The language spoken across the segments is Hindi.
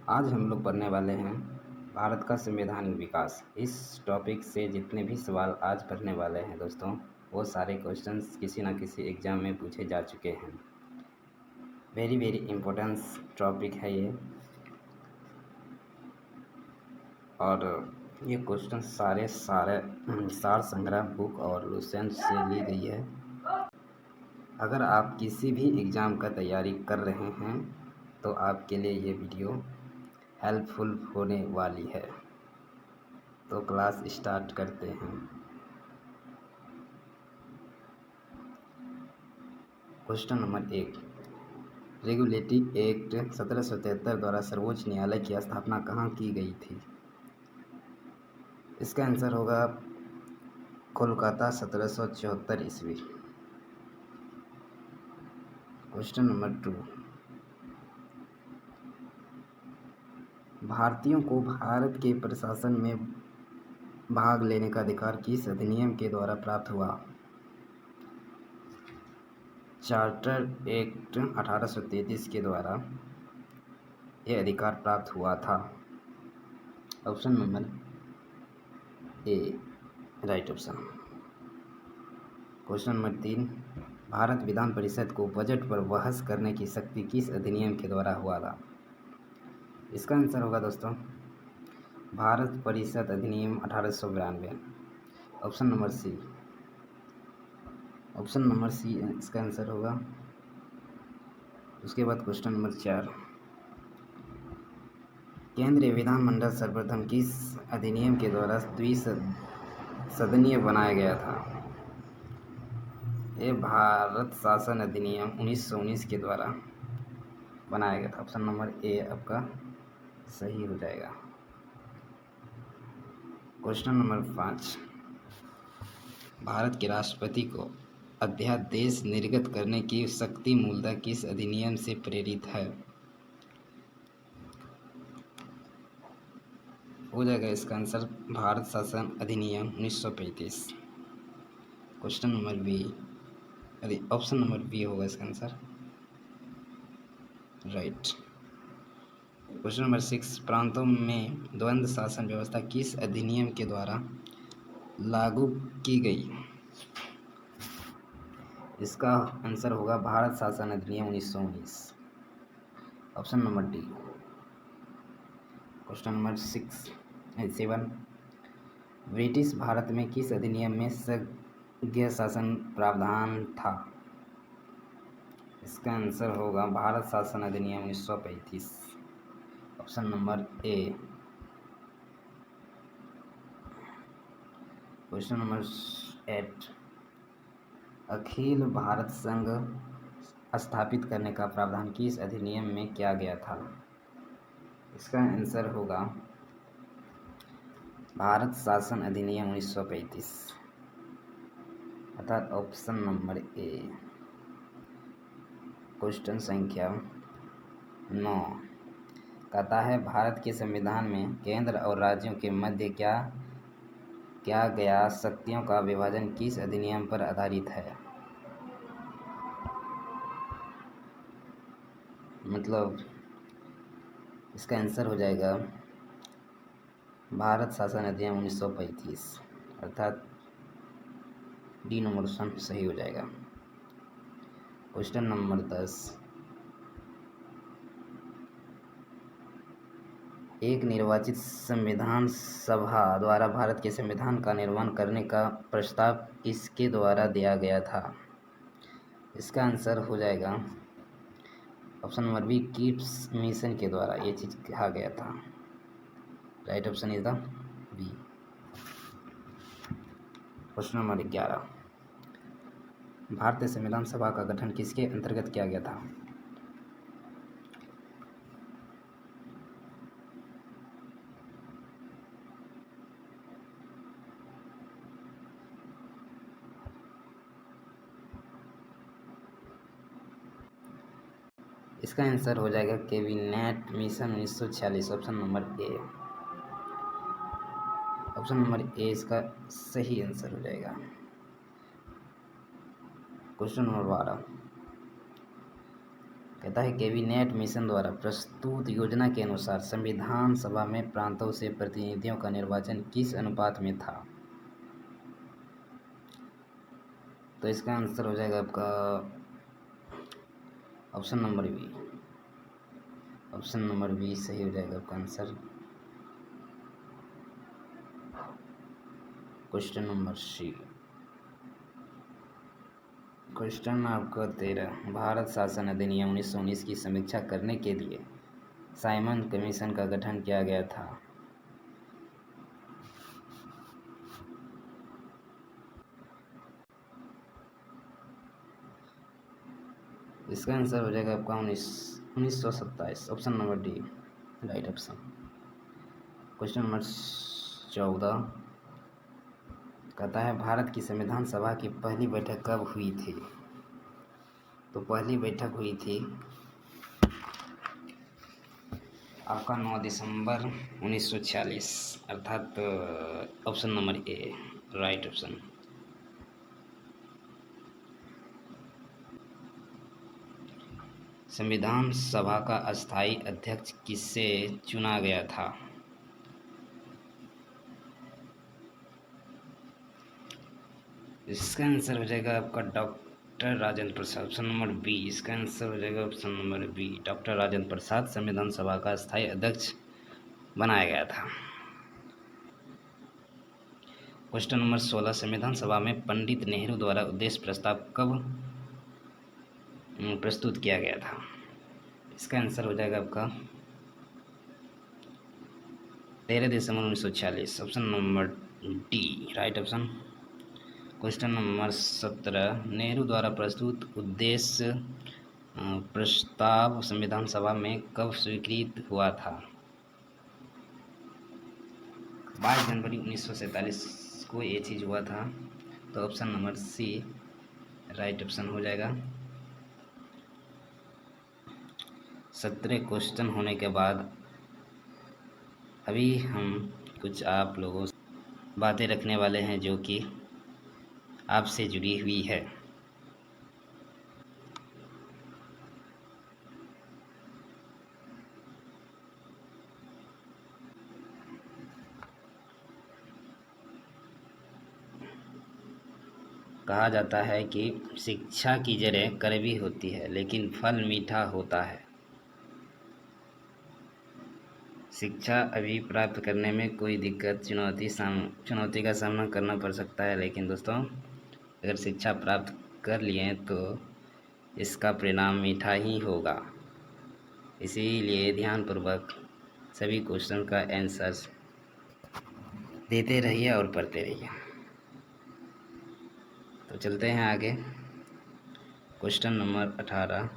आज हम लोग पढ़ने वाले हैं भारत का संवैधानिक विकास। इस टॉपिक से जितने भी सवाल आज पढ़ने वाले हैं दोस्तों, वो सारे क्वेश्चंस किसी ना किसी एग्ज़ाम में पूछे जा चुके हैं। वेरी वेरी इम्पोर्टेंस टॉपिक है ये, और ये क्वेश्चन सारे सार संग्रह बुक और लुसेंट से ली गई है। अगर आप किसी भी एग्ज़ाम का तैयारी कर रहे हैं तो आपके लिए ये वीडियो हेल्पफुल होने वाली है। तो क्लास स्टार्ट करते हैं। क्वेश्चन नंबर 1, रेगुलेटरी एक्ट 1773 द्वारा सर्वोच्च न्यायालय की स्थापना कहाँ की गई थी? इसका आंसर होगा कोलकाता 1774 ईस्वी। क्वेश्चन नंबर 2, भारतीयों को भारत के प्रशासन में भाग लेने का अधिकार किस अधिनियम के द्वारा प्राप्त हुआ? चार्टर एक्ट 1833 के द्वारा यह अधिकार प्राप्त हुआ था। Option number A right option. Question number 3, Bharat Vidhan Parishad को बजट पर बहस करने की शक्ति किस अधिनियम के द्वारा हुआ था? इसका आंसर होगा दोस्तों भारत परिषद अधिनियम 1892। ऑप्शन नंबर सी इसका आंसर होगा। उसके बाद क्वेश्चन नंबर 4, केंद्रीय विधानमंडल सर्वप्रथम किस अधिनियम के द्वारा द्विसदनीय बनाया गया था? ये भारत शासन अधिनियम 1919 के द्वारा बनाया गया था। ऑप्शन नंबर ए आपका सही हो जाएगा। क्वेश्चन नंबर 5, भारत के राष्ट्रपति को अध्यादेश निर्गत करने की शक्ति मूलतः किस अधिनियम से प्रेरित है? हो जाएगा इसका आंसर भारत शासन अधिनियम 1935। Question number B, option number B होगा इसका आंसर राइट। क्वेश्चन नंबर 6, प्रांतों में द्वंद्व शासन व्यवस्था किस अधिनियम के द्वारा लागू की गई? इसका आंसर होगा भारत शासन अधिनियम 1919। Option number D. Question number 7, British Bharat में किस अधिनियम में संघीय शासन प्रावधान था? इसका आंसर होगा भारत शासन अधिनियम 1935। Option number A. Question number 8, अखिल भारत संघ स्थापित करने का प्रावधान किस अधिनियम में किया गया था? इसका आंसर होगा भारत शासन अधिनियम 1935, अर्थात ऑप्शन नंबर ए। क्वेश्चन संख्या 9 कहता है भारत के संविधान में केंद्र और राज्यों के मध्य क्या गया शक्तियों का विभाजन किस अधिनियम पर आधारित है? मतलब इसका आंसर हो जाएगा भारत शासन अधिनियम 1935, अर्थात डी नंबर ऑप्शन सही हो जाएगा। क्वेश्चन नंबर 10, एक निर्वाचित संविधान सभा द्वारा भारत के संविधान का निर्माण करने का प्रस्ताव किसके द्वारा दिया गया था? इसका आंसर हो जाएगा option number B, Cripps mission के द्वारा ये चीज़ कहा गया था। Right option is the B. Question number 11, भारतीय संविधान सभा का गठन किसके अंतर्गत किया गया था? इसका आंसर हो जाएगा cabinet mission 1946। Option number A. Option number A इसका सही आंसर हो जाएगा। क्वेश्चन नंबर 12, कहता है कैबिनेट मिशन द्वारा प्रस्तुत योजना के अनुसार संविधान सभा में प्रांतों से प्रतिनिधियों का निर्वाचन किस अनुपात में था। तो इसका आंसर हो जाएगा आपका option number B. Option number B सही हो जाएगा आपका answer. Question number C. Question आपका 13, भारत शासन अधिनियम 1919 की समीक्षा करने के लिए साइमन कमीशन का गठन किया गया था। इसका आंसर हो जाएगा आपका 1927, option number D right option. Question number 14 कहता है भारत की संविधान सभा की पहली बैठक कब हुई थी। तो पहली बैठक हुई थी आपका 9 दिसंबर 1946, अर्थात option number A right option. संविधान सभा का अस्थायी अध्यक्ष किससे चुना गया था। इसका आंसर हो जाएगा आपका doctor Rajendra Prasad, option number B. इसका आंसर हो जाएगा option number B, doctor Rajendra Prasad संविधान सभा का अस्थायी अध्यक्ष बनाया गया था। क्वेश्चन नंबर 16 संविधान सभा में पंडित नेहरू द्वारा उद्देश्य प्रस्ताव कब प्रस्तुत किया गया था। इसका आंसर हो जाएगा आपका 13 दिसंबर 1946, option number D right option. Question number 17 Nehru द्वारा प्रस्तुत उद्देश्य प्रस्ताव संविधान सभा में कब स्वीकृत हुआ था। 22 जनवरी 1947 को ये चीज़ हुआ था। तो option number C right option हो जाएगा। 17 क्वेश्चन होने के बाद अभी हम कुछ आप लोगों से बातें रखने वाले हैं जो कि आपसे जुड़ी हुई है। कहा जाता है कि शिक्षा की जड़ें कड़वी होती है लेकिन फल मीठा होता है। शिक्षा अभी प्राप्त करने में कोई दिक्कत चुनौती का सामना करना पड़ सकता है, लेकिन दोस्तों अगर शिक्षा प्राप्त कर लिए तो इसका परिणाम मीठा ही होगा। इसीलिए ध्यानपूर्वक सभी क्वेश्चन का आंसर्स देते रहिए और पढ़ते रहिए। तो चलते हैं आगे। क्वेश्चन नंबर 18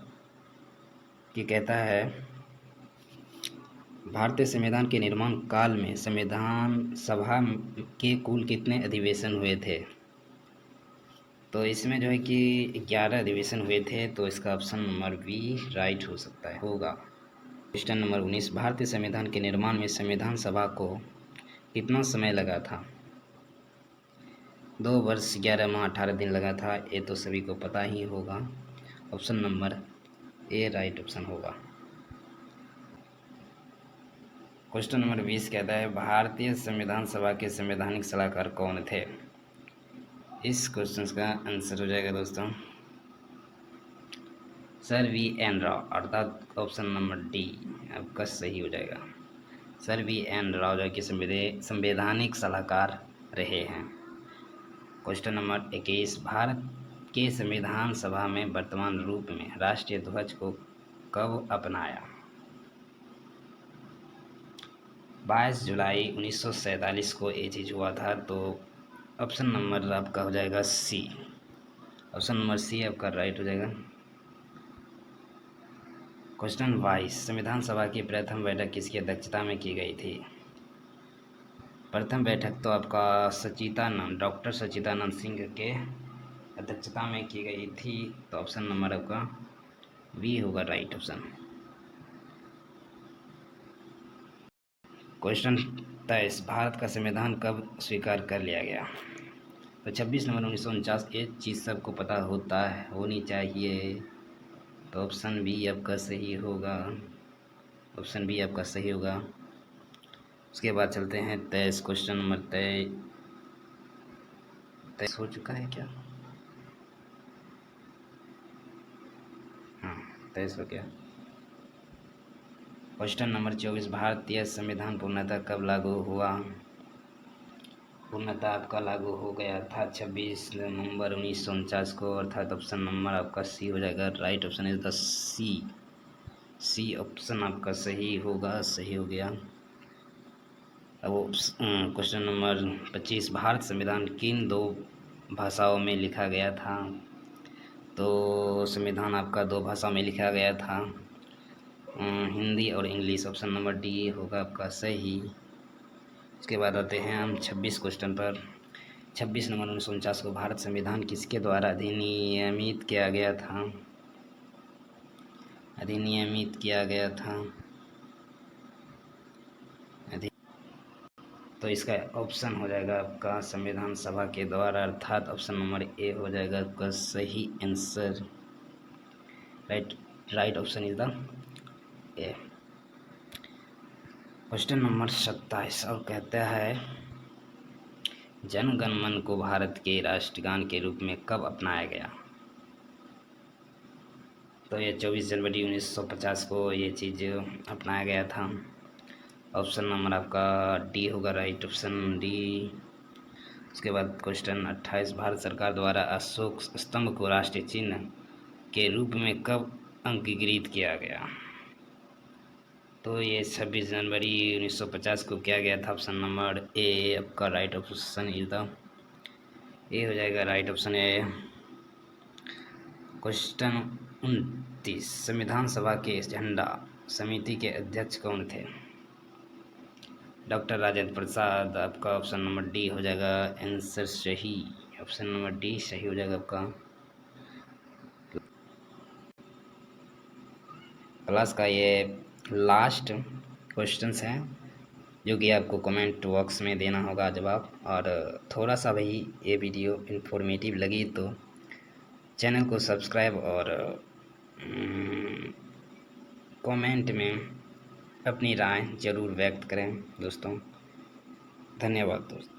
की कहता है भारतीय संविधान के निर्माण काल में संविधान सभा के कुल कितने अधिवेशन हुए थे। तो इसमें जो है कि 11 अधिवेशन हुए थे। तो इसका ऑप्शन नंबर बी राइट हो सकता है होगा। क्वेश्चन नंबर 19 भारतीय संविधान के निर्माण में संविधान सभा को कितना समय लगा था। 2 वर्ष 11 माह 18 दिन लगा था। ये तो सभी को पता ही होगा। Option number A right option होगा। क्वेश्चन नंबर 20 कहता है भारतीय संविधान सभा के संवैधानिक सलाहकार कौन थे। इस क्वेश्चन का आंसर हो जाएगा दोस्तों सर V.N. राव, अर्थात ऑप्शन नंबर डी आपका सही हो जाएगा। Sir V.N. राव जो कि संवैधानिक सलाहकार रहे हैं। क्वेश्चन नंबर 21 भारत के संविधान सभा में वर्तमान रूप में राष्ट्रीय ध्वज को कब अपनाया। 22 जुलाई 1947 को ये चीज़ हुआ था। तो ऑप्शन नंबर आपका हो जाएगा सी। ऑप्शन नंबर सी आपका राइट हो जाएगा। क्वेश्चन 22 संविधान सभा की प्रथम बैठक किसकी अध्यक्षता में की गई थी। प्रथम बैठक तो आपका डॉक्टर सच्चिदानंद सिंह के अध्यक्षता में की गई थी। तो ऑप्शन नंबर आपका बी होगा राइट ऑप्शन। क्वेश्चन 23 भारत का संविधान कब स्वीकार कर लिया गया। तो 26 नवंबर 1949। ये चीज़ सबको पता होनी चाहिए। तो ऑप्शन बी आपका सही होगा, ऑप्शन बी आपका सही होगा। उसके बाद चलते हैं 23 क्वेश्चन नंबर 23 हो चुका है क्या? हाँ 23 हो गया। क्वेश्चन नंबर 24, भारतीय संविधान पूर्णतः कब लागू हुआ? पूर्णतः आपका लागू हो गया था 26 नवंबर 1949 को, अर्थात ऑप्शन नंबर आपका सी हो जाएगा। Right option is the C. C option आपका सही होगा, सही हो गया। अब क्वेश्चन नंबर 25, भारत संविधान किन दो भाषाओं में लिखा गया था? तो संविधान आपका दो भाषाओं में लिखा गया था, हिंदी और इंग्लिश। ऑप्शन नंबर डी होगा आपका सही। उसके बाद आते हैं हम 26 क्वेश्चन पर। 26 नवंबर 1949 को भारत संविधान किसके द्वारा अधिनियमित किया गया था? अधिनियमित किया गया था, तो इसका ऑप्शन हो जाएगा आपका संविधान सभा के द्वारा, अर्थात ऑप्शन नंबर ए हो जाएगा आपका सही answer. Right option is the A. Question number 27 और कहता है जन गण मन को भारत के राष्ट्रगान के रूप में कब अपनाया गया? तो ये 24 जनवरी 1950 को ये चीज़ अपनाया गया था। ऑप्शन नंबर आपका डी होगा, राइट ऑप्शन डी। उसके बाद क्वेश्चन 28, भारत सरकार द्वारा अशोक स्तंभ को राष्ट्रीय चिन्ह के रूप में कब अंगीकृत किया गया? तो ये 26 जनवरी 1950 को किया गया था। ऑप्शन नंबर ए आपका राइट ऑप्शन इज द ए हो जाएगा, राइट ऑप्शन ए। क्वेश्चन 29, संविधान सभा के झंडा समिति के अध्यक्ष कौन थे? डॉक्टर राजेंद्र प्रसाद। आपका ऑप्शन नंबर डी हो जाएगा आंसर सही। ऑप्शन नंबर डी सही हो जाएगा आपका। क्लास का ये लास्ट क्वेश्चंस हैं जो कि आपको कमेंट बॉक्स में देना होगा जवाब। और थोड़ा सा भी ये वीडियो इन्फॉर्मेटिव लगी तो चैनल को सब्सक्राइब और कमेंट में अपनी राय ज़रूर व्यक्त करें दोस्तों। धन्यवाद दोस्तों।